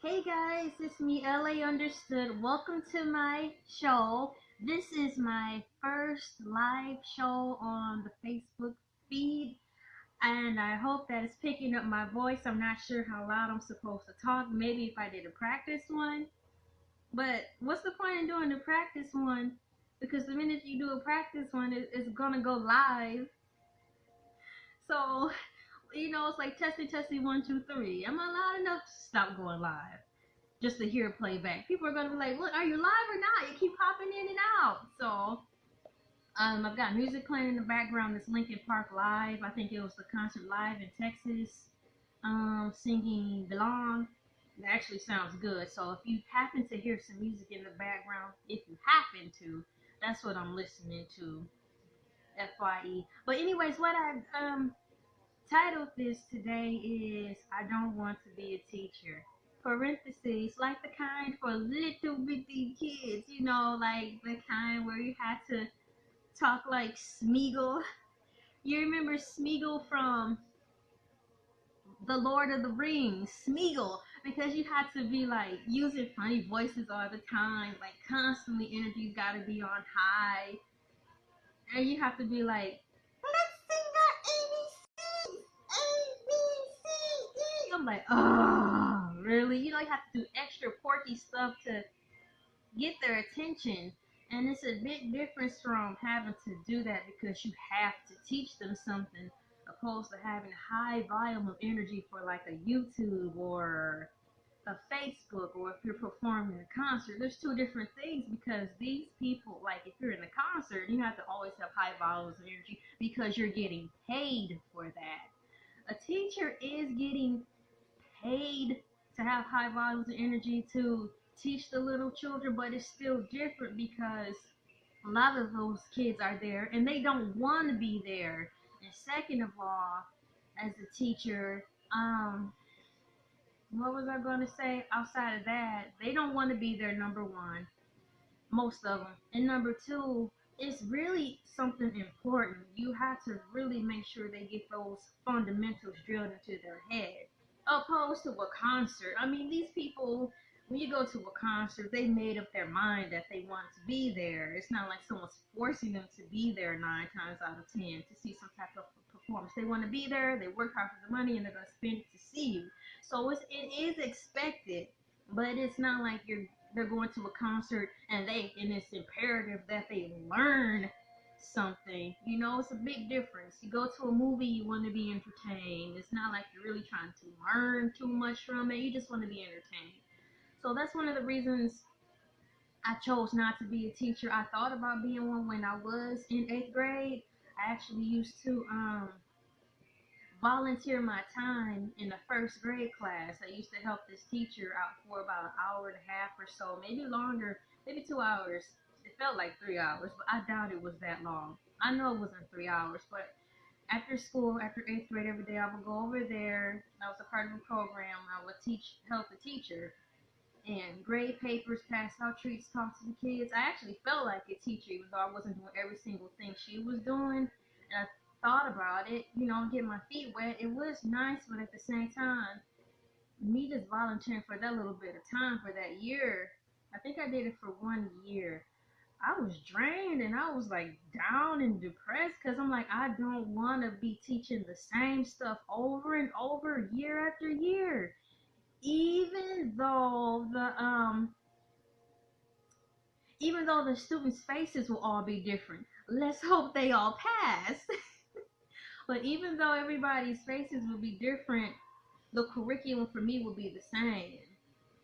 Hey guys, it's me, LA Understood. Welcome to my show. This is my first live show on the Facebook feed, and I hope that it's picking up my voice. I'm not sure how loud I'm supposed to talk. Maybe if I did a practice one. But what's the point in doing a practice one? Because the minute you do a practice one, it's gonna go live. So, it's like testing, testing, 1, 2, 3. Am I loud enough to stop going live? Just to hear playback. People are gonna be like, "What? Are you live or not? You keep popping in and out." So, I've got music playing in the background. This Linkin Park live. I think it was the concert live in Texas. Singing "Belong." It actually sounds good. So if you happen to hear some music in the background, if you happen to, that's what I'm listening to. FYE. But anyways, what I titled this today is "I Don't Want to Be a Teacher." Parentheses, like the kind for little bitty kids, like the kind where you had to talk like Smeagol. You remember Smeagol from The Lord of the Rings, Smeagol, because you had to be like using funny voices all the time, like constantly energy's gotta be on high, and you have to be like, let's sing our ABCs, ABCD. I'm like, oh, really? You have to do extra quirky stuff to get their attention. And it's a big difference from having to do that because you have to teach them something opposed to having a high volume of energy for like a YouTube or a Facebook, or if you're performing a concert. There's two different things, because these people, like if you're in a concert, you have to always have high volumes of energy because you're getting paid for that. A teacher is getting paid to have high volumes of energy to teach the little children, but it's still different because a lot of those kids are there and they don't want to be there. And second of all, as a teacher, what was I going to say outside of that? They don't want to be there, number one, most of them. And number two, it's really something important. You have to really make sure they get those fundamentals drilled into their head, opposed to a concert. I mean, these people, when you go to a concert, they made up their mind that they want to be there. It's not like someone's forcing them to be there 9 times out of 10 to see some type of performance. They want to be there, they work hard for the money, and they're going to spend it to see you. So it is expected, but it's not like they're going to a concert and it's imperative that they learn something. It's a big difference. You go to a movie, you want to be entertained. It's not like you're really trying to learn too much from it. You just want to be entertained. So that's one of the reasons I chose not to be a teacher. I thought about being one when I was in 8th grade. I actually used to volunteer my time in the 1st grade class. I used to help this teacher out for about an hour and a half or so, maybe longer, maybe 2 hours. It felt like 3 hours, but I doubt it was that long. I know it wasn't 3 hours, but after school, after 8th grade, every day I would go over there. I was a part of a program. I would help the teacher, and grade papers, pass out treats, talk to the kids. I actually felt like a teacher, even though I wasn't doing every single thing she was doing. And I thought about it, get my feet wet. It was nice, but at the same time, me just volunteering for that little bit of time for that year, I think I did it for 1 year. I was drained and I was like down and depressed because I'm like, I don't want to be teaching the same stuff over and over year after year. Even though the students' faces will all be different. Let's hope they all pass. But even though everybody's faces will be different, the curriculum for me will be the same.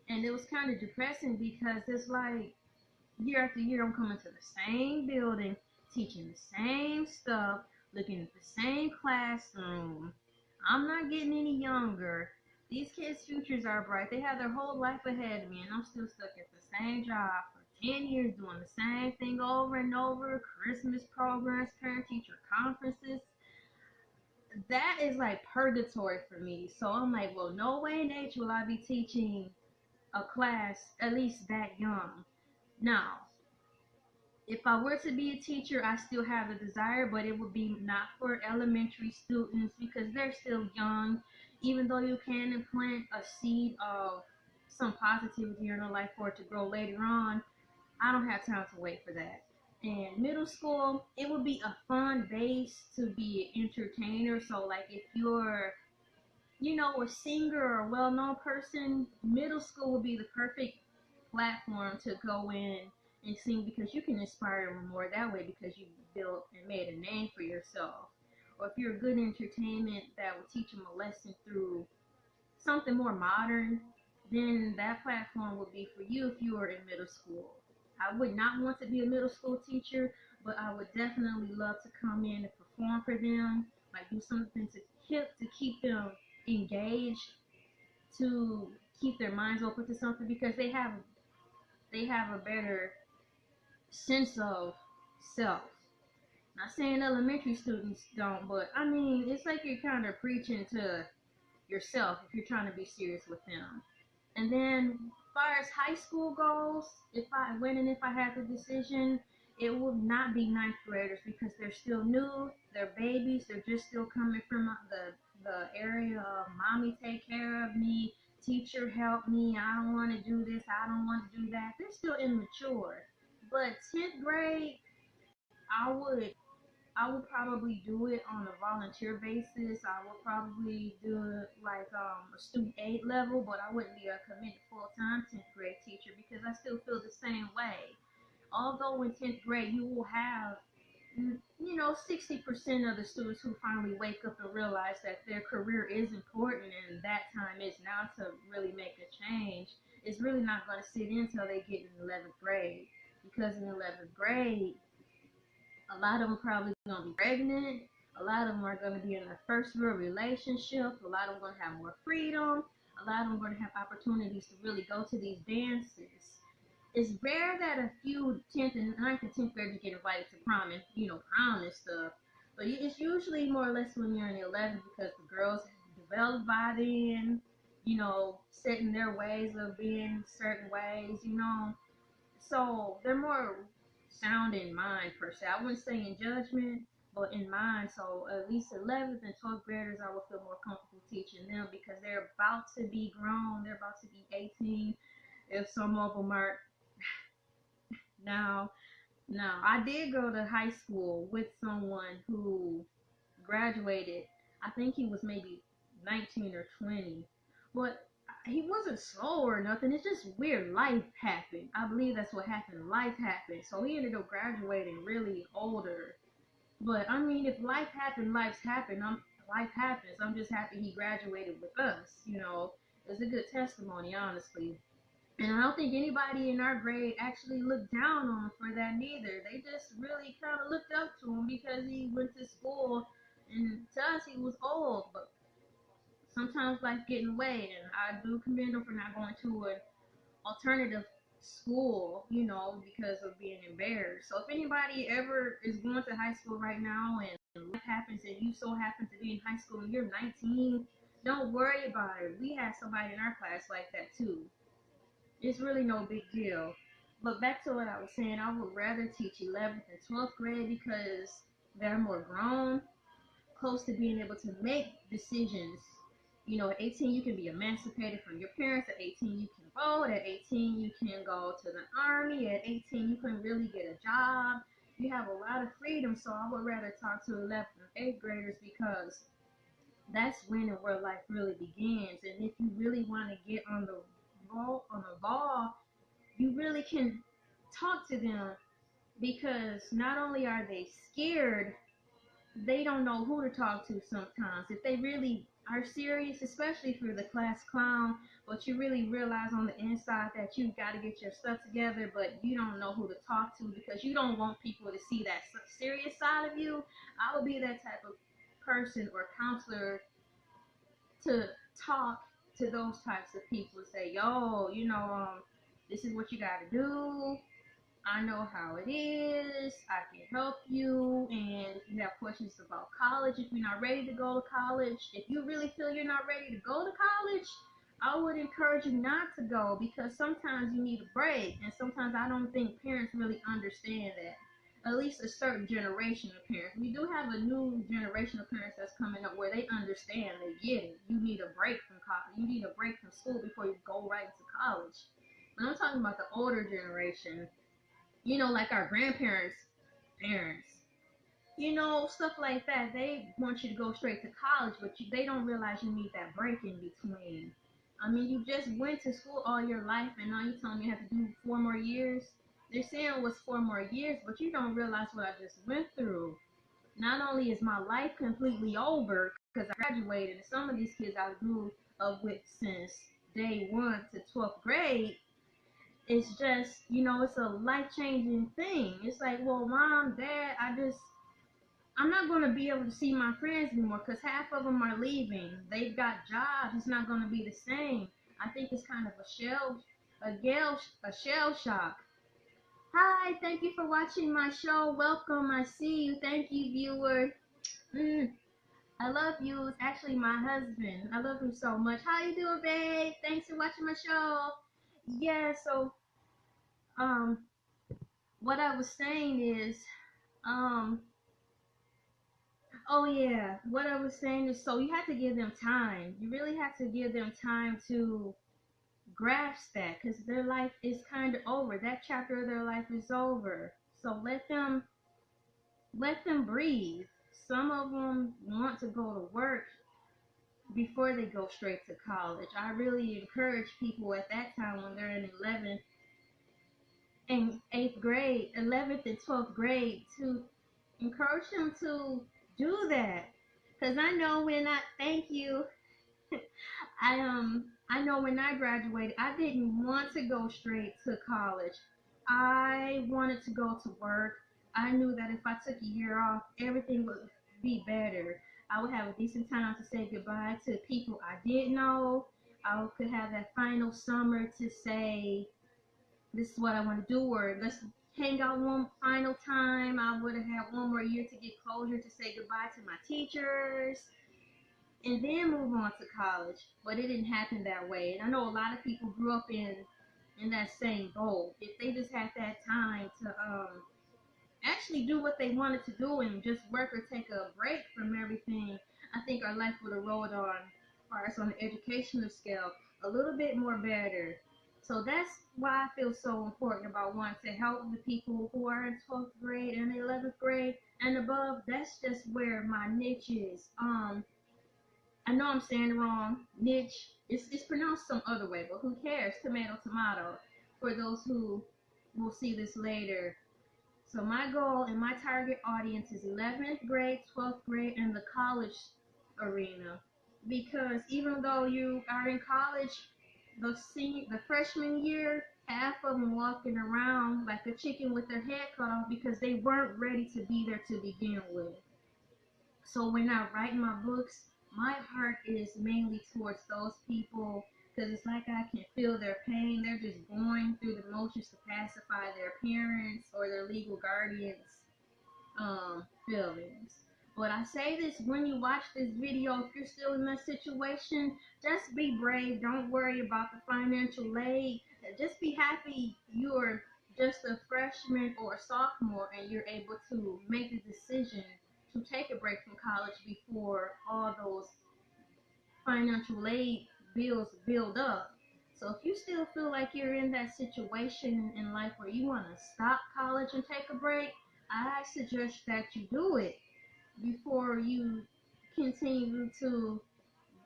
And it was kind of depressing because it's like year after year I'm coming to the same building, teaching the same stuff, looking at the same classroom. I'm not getting any younger. These kids' futures are bright. They have their whole life ahead of me, and I'm still stuck at the same job for 10 years doing the same thing over and over. Christmas programs, parent-teacher conferences. That is like purgatory for me. So I'm like, well, no way in age will I be teaching a class at least that young. Now, if I were to be a teacher, I still have the desire, but it would be not for elementary students because they're still young. Even though you can implant a seed of some positivity in their life for it to grow later on. I don't have time to wait for that. And middle school, it would be a fun base to be an entertainer. So like if you're, a singer or a well-known person, middle school would be the perfect platform to go in and sing because you can inspire them more that way because you built and made a name for yourself. Or if you're a good entertainment that will teach them a lesson through something more modern, then that platform would be for you if you were in middle school. I would not want to be a middle school teacher, but I would definitely love to come in and perform for them, like do something to keep them engaged, to keep their minds open to something because they have a better sense of self. Not saying elementary students don't, but I mean it's like you're kind of preaching to yourself if you're trying to be serious with them. And then, as far as high school goes, if I had the decision, it would not be ninth graders because they're still new, they're babies, they're just still coming from the area of mommy take care of me, teacher help me, I don't want to do this, I don't want to do that. They're still immature. But 10th grade, I would I would probably do it on a volunteer basis. I would probably do it like a student aid level, but I wouldn't be a committed full-time 10th grade teacher because I still feel the same way. Although in 10th grade you will have 60% of the students who finally wake up and realize that their career is important and that time is now to really make a change. It's really not going to sit in until they get in 11th grade because in 11th grade a lot of them probably gonna be pregnant. A lot of them are gonna be in their first real relationship. A lot of them gonna have more freedom. A lot of them gonna have opportunities to really go to these dances. It's rare that a few 10th and 9th and 10th graders get invited to prom and prom and stuff. But it's usually more or less when you're in the 11th because the girls have developed by then. Set in their ways of being certain ways. So they're more sound in mind per se. I wouldn't say in judgment, but in mind. So at least 11th and 12th graders, I would feel more comfortable teaching them because they're about to be grown. They're about to be 18. If some of them are now, now I did go to high school with someone who graduated. I think he was maybe 19 or 20, but he wasn't slow or nothing. It's just weird. Life happened. I believe that's what happened. Life happened. So he ended up graduating really older. But I mean, if life happened, life happens. I'm just happy he graduated with us. It's a good testimony, honestly. And I don't think anybody in our grade actually looked down on him for that neither. They just really kind of looked up to him because he went to school, and to us he was old. But sometimes life get in the way, and I do commend him for not going to an alternative school, because of being embarrassed. So if anybody ever is going to high school right now and life happens and you so happen to be in high school and you're 19, don't worry about it. We had somebody in our class like that too. It's really no big deal. But back to what I was saying, I would rather teach 11th and 12th grade because they're more grown, close to being able to make decisions. At 18 you can be emancipated from your parents. At 18 you can vote. At 18 you can go to the army. At 18 you can really get a job. You have a lot of freedom. So I would rather talk to 11th and 8th graders because that's when and where life really begins. And if you really want to get on the ball, you really can talk to them because not only are they scared, they don't know who to talk to sometimes. If they really are serious, especially for the class clown, but you really realize on the inside that you got to get your stuff together, but you don't know who to talk to because you don't want people to see that serious side of you. I would be that type of person or counselor to talk to those types of people. Say, yo, this is what you got to do. I know how it is. I can help you. And if you have questions about college, if you're not ready to go to college, if you really feel you're not ready to go to college, I would encourage you not to go because sometimes you need a break. And sometimes I don't think parents really understand that. at least a certain generation of parents. We do have a new generation of parents that's coming up where they understand, they get it. You need a break from college. You need a break from school before you go right into college. But I'm talking about the older generation, like our grandparents' parents. Stuff like that. They want you to go straight to college, but they don't realize you need that break in between. I mean, you just went to school all your life, and now you're telling me you have to do 4 more years. They're saying it was 4 more years, but you don't realize what I just went through. Not only is my life completely over because I graduated, and some of these kids I grew up with since day 1 to 12th grade, it's just, it's a life-changing thing. It's like, well, mom, dad, I'm not going to be able to see my friends anymore because half of them are leaving. They've got jobs. It's not going to be the same. I think it's kind of a shell shock. Hi, thank you for watching my show. Welcome. I see you. Thank you, viewer. I love you. It's actually my husband. I love him so much. How you doing, babe? Thanks for watching my show. Yeah, so what I was saying is, oh yeah, what I was saying is, so you have to give them time. You really have to give them time to grasp that, because their life is kind of over. That chapter of their life is over. So let them breathe. Some of them want to go to work before they go straight to college. I really encourage people at that time when they're in 11th and 8th grade, 11th and 12th grade, to encourage them to do that. Because I know thank you. I know when I graduated, I didn't want to go straight to college. I wanted to go to work. I knew that if I took a year off, everything would be better. I would have a decent time to say goodbye to people I did know. I could have that final summer to say, this is what I want to do, or let's hang out one final time. I would have had 1 more year to get closure, to say goodbye to my teachers, and then move on to college. But it didn't happen that way. And I know a lot of people grew up in that same boat. If they just had that time to actually do what they wanted to do and just work or take a break from everything, I think our life would have rolled on, as far as on the educational scale, a little bit more better. So that's why I feel so important about wanting to help the people who are in 12th grade and 11th grade and above. That's just where my niche is. I know I'm saying it wrong. Niche. It's pronounced some other way, but who cares? Tomato, tomato. For those who will see this later. So my goal and my target audience is 11th grade, 12th grade, and the college arena. Because even though you are in college, the freshman year, half of them walking around like a chicken with their head cut off because they weren't ready to be there to begin with. So when I write my books, my heart is mainly towards those people, because it's like I can feel their pain. They're just going through the motions to pacify their parents or their legal guardians' feelings. But I say this, when you watch this video, if you're still in that situation, just be brave. Don't worry about the financial aid. Just be happy you're just a freshman or a sophomore and you're able to make the decision to take a break from college before all those financial aid bills build up. So if you still feel like you're in that situation in life where you want to stop college and take a break, I suggest that you do it before you continue to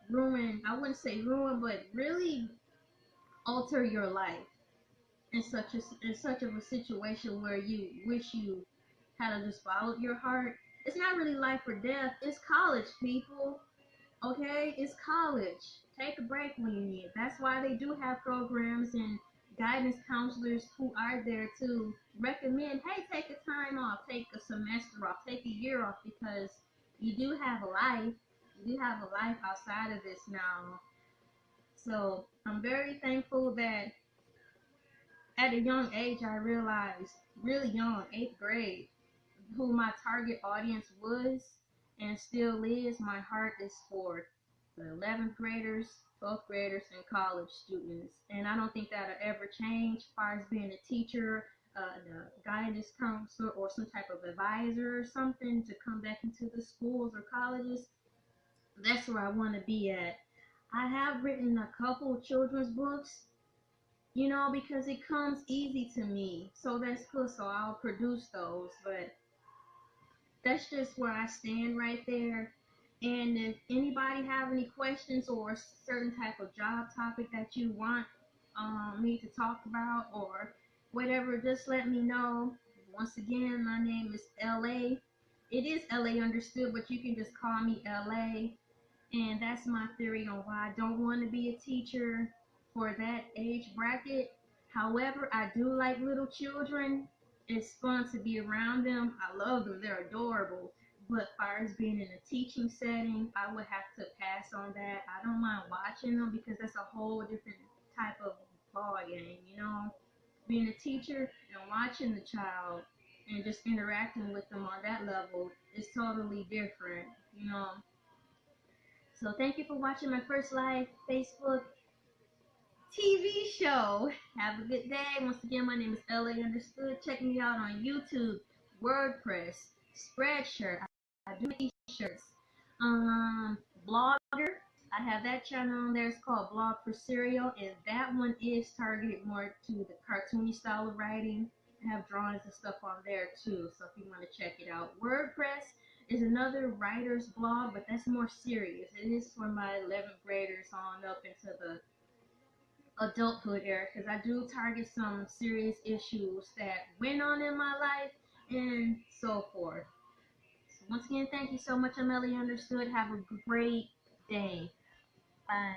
ruin, I wouldn't say ruin, but really alter your life in such of a situation where you wish you had just followed your heart. It's not really life or death. It's college, people. Okay, it's college. Take a break when you need it. That's why they do have programs and guidance counselors who are there to recommend, hey, take a time off, take a semester off, take a year off, because you do have a life. You do have a life outside of this now. So I'm very thankful that at a young age I realized, really young, 8th grade, who my target audience was and still is. My heart is for the 11th graders, 12th graders, and college students. And I don't think that'll ever change as far as being a teacher, the guidance counselor or some type of advisor or something to come back into the schools or colleges. That's where I want to be at. I have written a couple children's books, because it comes easy to me. So that's good. So I'll produce those. But that's just where I stand right there. And if anybody have any questions or a certain type of job topic that you want me to talk about or whatever, just let me know. Once again, my name is LA. It is LA understood, but you can just call me LA. And that's my theory on why I don't want to be a teacher for that age bracket. However, I do like little children. It's fun to be around them. I love them. They're adorable. But as far as being in a teaching setting, I would have to pass on that. I don't mind watching them because that's a whole different type of ball game. Being a teacher and watching the child and just interacting with them on that level is totally different. So thank you for watching my first live Facebook TV show. Have a good day. Once again, my name is LA Understood. Check me out on YouTube, WordPress, Spreadshirt. I do t-shirts. Blogger. I have that channel on there. It's called Blog for Cereal, and that one is targeted more to the cartoony style of writing. I have drawings and stuff on there too, so if you want to check it out. WordPress is another writer's blog, but that's more serious. It is for my 11th graders on up into the adulthood era, because I do target some serious issues that went on in my life and so forth. So once again, thank you so much. I'm Ellie Understood. Have a great day. Bye.